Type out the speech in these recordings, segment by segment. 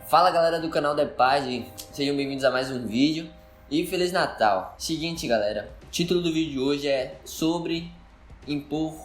Fala galera do canal Depage, sejam bem-vindos a mais um vídeo e Feliz Natal. Seguinte galera, o título do vídeo de hoje é sobre impor...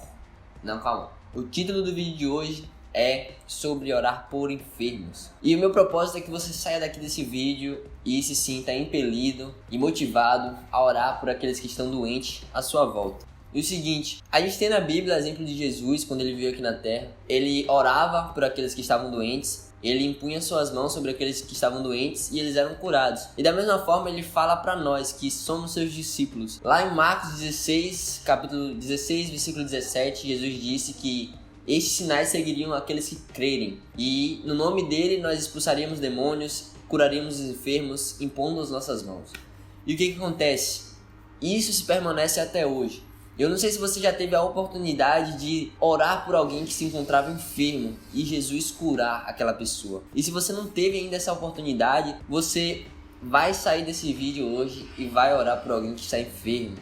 Não, calma. O título do vídeo de hoje é sobre orar por enfermos. E o meu propósito é que você saia daqui desse vídeo e se sinta impelido e motivado a orar por aqueles que estão doentes à sua volta. E o seguinte, a gente tem na Bíblia o exemplo de Jesus, quando ele veio aqui na Terra. Ele orava por aqueles que estavam doentes, ele impunha suas mãos sobre aqueles que estavam doentes e eles eram curados. E da mesma forma ele fala para nós que somos seus discípulos. Lá em Marcos 16, capítulo 16, versículo 17, Jesus disse que estes sinais seguiriam aqueles que crerem. E no nome dele nós expulsaríamos demônios, curaríamos os enfermos, impondo as nossas mãos. E o que acontece? Isso se permanece até hoje. Eu não sei se você já teve a oportunidade de orar por alguém que se encontrava enfermo e Jesus curar aquela pessoa. E se você não teve ainda essa oportunidade, você vai sair desse vídeo hoje e vai orar por alguém que está enfermo.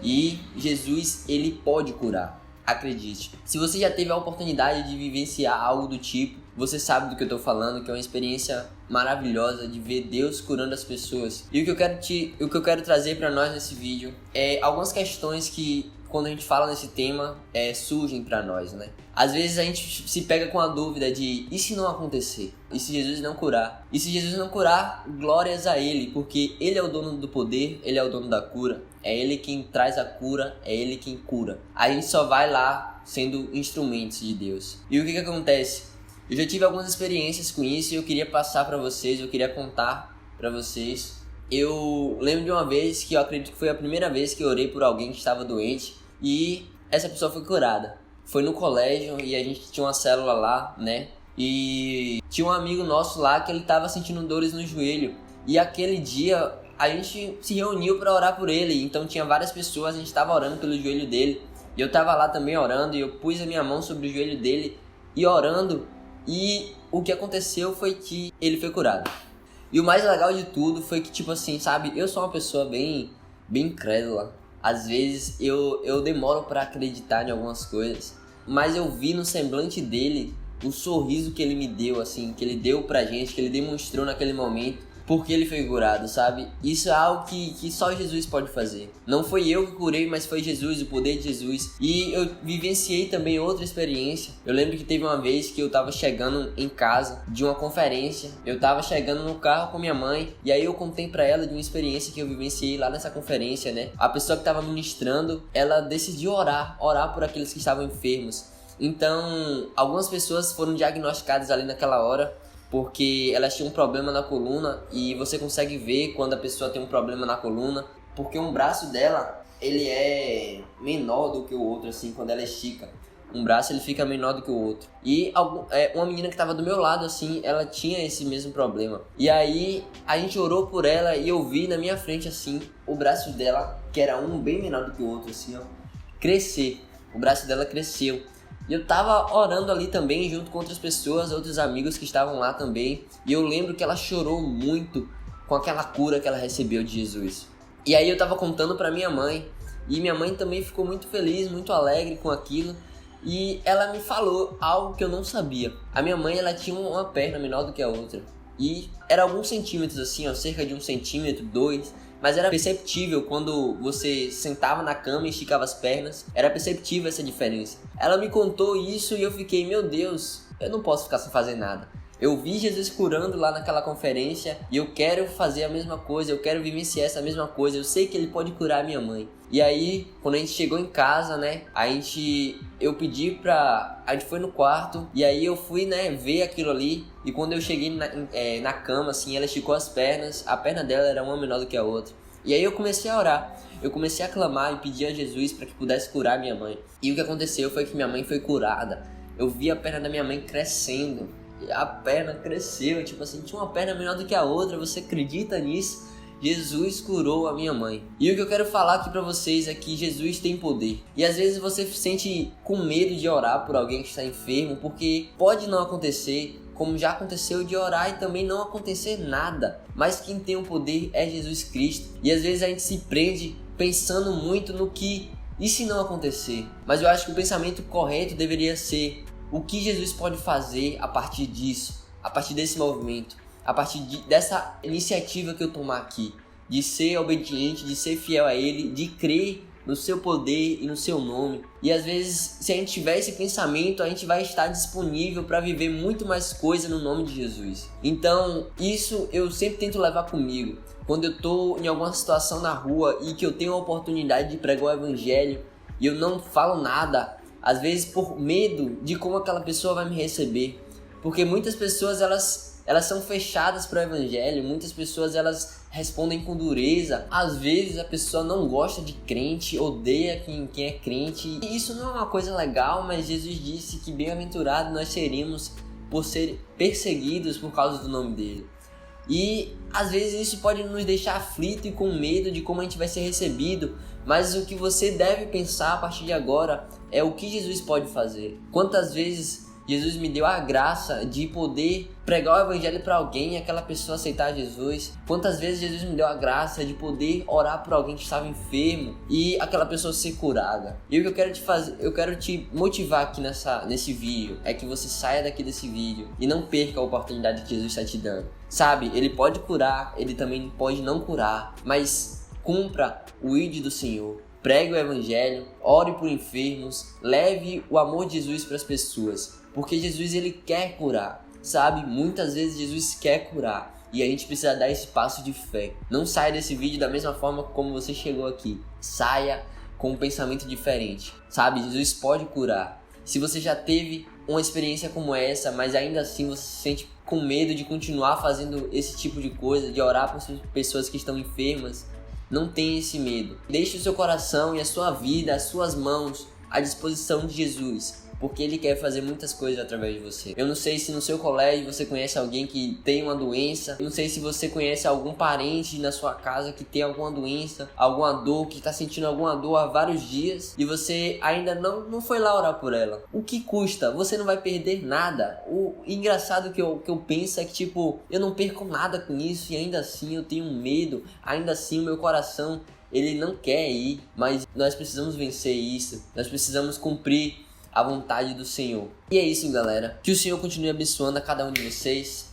E Jesus, ele pode curar. Acredite. Se você já teve a oportunidade de vivenciar algo do tipo, você sabe do que eu estou falando, que é uma experiência maravilhosa de ver Deus curando as pessoas. E o que eu quero trazer para nós nesse vídeo é algumas questões que, quando a gente fala nesse tema, surgem para nós, né? Às vezes a gente se pega com a dúvida de, e se não acontecer? E se Jesus não curar? E se Jesus não curar, glórias a Ele, porque Ele é o dono do poder, Ele é o dono da cura. É Ele quem traz a cura, é Ele quem cura. A gente só vai lá sendo instrumentos de Deus. E o que acontece? Eu já tive algumas experiências com isso e eu queria passar para vocês, eu queria contar para vocês. Eu lembro de uma vez que eu acredito que foi a primeira vez que eu orei por alguém que estava doente e essa pessoa foi curada. Foi no colégio e a gente tinha uma célula lá, né? E tinha um amigo nosso lá que ele estava sentindo dores no joelho. E aquele dia a gente se reuniu para orar por ele. Então tinha várias pessoas, a gente estava orando pelo joelho dele. E eu estava lá também orando e eu pus a minha mão sobre o joelho dele e orando. E o que aconteceu foi que ele foi curado. E o mais legal de tudo foi que, tipo assim, sabe? Eu sou uma pessoa bem incrédula. Às vezes eu demoro para acreditar em algumas coisas. Mas eu vi no semblante dele o sorriso que ele me deu, assim, que ele deu pra gente, que ele demonstrou naquele momento. Porque ele foi curado, sabe? Isso é algo que só Jesus pode fazer. Não foi eu que curei, mas foi Jesus, o poder de Jesus. E eu vivenciei também outra experiência. Eu lembro que teve uma vez que eu tava chegando em casa de uma conferência. Eu tava chegando no carro com minha mãe. E aí eu contei pra ela de uma experiência que eu vivenciei lá nessa conferência, né? A pessoa que tava ministrando, ela decidiu orar por aqueles que estavam enfermos. Então, algumas pessoas foram diagnosticadas ali naquela hora, porque elas tinham um problema na coluna e você consegue ver quando a pessoa tem um problema na coluna, porque um braço dela, ele é menor do que o outro, assim, quando ela estica. Um braço, ele fica menor do que o outro. E uma menina que estava do meu lado, assim, ela tinha esse mesmo problema. E aí, a gente orou por ela e eu vi na minha frente, assim, o braço dela, que era um bem menor do que o outro, assim, ó, crescer. O braço dela cresceu. E eu tava orando ali também, junto com outras pessoas, outros amigos que estavam lá também. E eu lembro que ela chorou muito com aquela cura que ela recebeu de Jesus. E aí eu tava contando pra minha mãe. E minha mãe também ficou muito feliz, muito alegre com aquilo. E ela me falou algo que eu não sabia. A minha mãe, ela tinha uma perna menor do que a outra. E era alguns centímetros assim, ó, cerca de 1 centímetro, 2. Mas era perceptível quando você sentava na cama e esticava as pernas. Era perceptível essa diferença. Ela me contou isso e eu fiquei, meu Deus, eu não posso ficar sem fazer nada. Eu vi Jesus curando lá naquela conferência e eu quero fazer a mesma coisa, eu quero vivenciar essa mesma coisa. Eu sei que ele pode curar a minha mãe. E aí, quando a gente chegou em casa, né, a gente foi no quarto e aí eu fui, né, ver aquilo ali. E quando eu cheguei na cama, assim, ela esticou as pernas, a perna dela era uma menor do que a outra. E aí eu comecei a orar, eu comecei a clamar e pedir a Jesus para que pudesse curar minha mãe. E o que aconteceu foi que minha mãe foi curada. Eu vi a perna da minha mãe crescendo. E a perna cresceu, tipo assim, tinha uma perna menor do que a outra, você acredita nisso? Jesus curou a minha mãe. E o que eu quero falar aqui pra vocês é que Jesus tem poder. E às vezes você se sente com medo de orar por alguém que está enfermo, porque pode não acontecer, como já aconteceu de orar e também não acontecer nada. Mas quem tem o poder é Jesus Cristo. E às vezes a gente se prende pensando muito no que, e se não acontecer? Mas eu acho que o pensamento correto deveria ser: o que Jesus pode fazer a partir disso, a partir desse movimento? a partir dessa iniciativa que eu tomar aqui, de ser obediente, de ser fiel a Ele, de crer no seu poder e no seu nome. E às vezes, se a gente tiver esse pensamento, a gente vai estar disponível para viver muito mais coisa no nome de Jesus. Então, isso eu sempre tento levar comigo. Quando eu tô em alguma situação na rua e que eu tenho a oportunidade de pregar o evangelho e eu não falo nada, às vezes por medo de como aquela pessoa vai me receber. Porque muitas pessoas, elas são fechadas para o evangelho, muitas pessoas elas respondem com dureza. Às vezes a pessoa não gosta de crente, odeia quem é crente. E isso não é uma coisa legal, mas Jesus disse que bem-aventurados nós seríamos por ser perseguidos por causa do nome dele. E às vezes isso pode nos deixar aflito e com medo de como a gente vai ser recebido, mas o que você deve pensar a partir de agora é o que Jesus pode fazer. Quantas vezes Jesus me deu a graça de poder pregar o evangelho para alguém e aquela pessoa aceitar Jesus. Quantas vezes Jesus me deu a graça de poder orar por alguém que estava enfermo e aquela pessoa ser curada. E o que eu quero te fazer, eu quero te motivar aqui nesse vídeo, é que você saia daqui desse vídeo e não perca a oportunidade que Jesus está te dando. Sabe, Ele pode curar, Ele também pode não curar, mas cumpra o ID do Senhor. Pregue o evangelho, ore por enfermos, leve o amor de Jesus para as pessoas. Porque Jesus, Ele quer curar, sabe? Muitas vezes Jesus quer curar e a gente precisa dar esse passo de fé. Não saia desse vídeo da mesma forma como você chegou aqui. Saia com um pensamento diferente, sabe? Jesus pode curar. Se você já teve uma experiência como essa, mas ainda assim você se sente com medo de continuar fazendo esse tipo de coisa, de orar por pessoas que estão enfermas, não tenha esse medo. Deixe o seu coração e a sua vida, as suas mãos à disposição de Jesus, porque Ele quer fazer muitas coisas através de você. Eu não sei se no seu colégio você conhece alguém que tem uma doença. Eu não sei se você conhece algum parente na sua casa que tem alguma doença, alguma dor, que está sentindo alguma dor há vários dias e você ainda não foi lá orar por ela. O que custa? Você não vai perder nada. O engraçado que eu penso é que, tipo, eu não perco nada com isso e ainda assim eu tenho medo. Ainda assim o meu coração, ele não quer ir. Mas nós precisamos vencer isso. Nós precisamos cumprir a vontade do Senhor. E é isso, galera. Que o Senhor continue abençoando a cada um de vocês.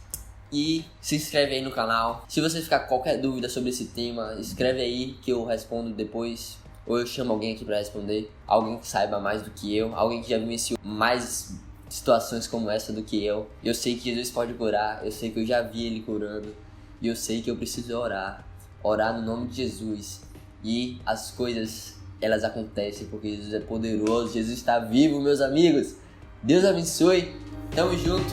E se inscreve aí no canal. Se você ficar com qualquer dúvida sobre esse tema, escreve aí que eu respondo depois. Ou eu chamo alguém aqui pra responder. Alguém que saiba mais do que eu. Alguém que já vivenciou mais situações como essa do que eu. Eu sei que Jesus pode curar. Eu sei que eu já vi Ele curando. E eu sei que eu preciso orar. Orar no nome de Jesus. E as coisas, elas acontecem porque Jesus é poderoso, Jesus está vivo, meus amigos. Deus abençoe, tamo junto.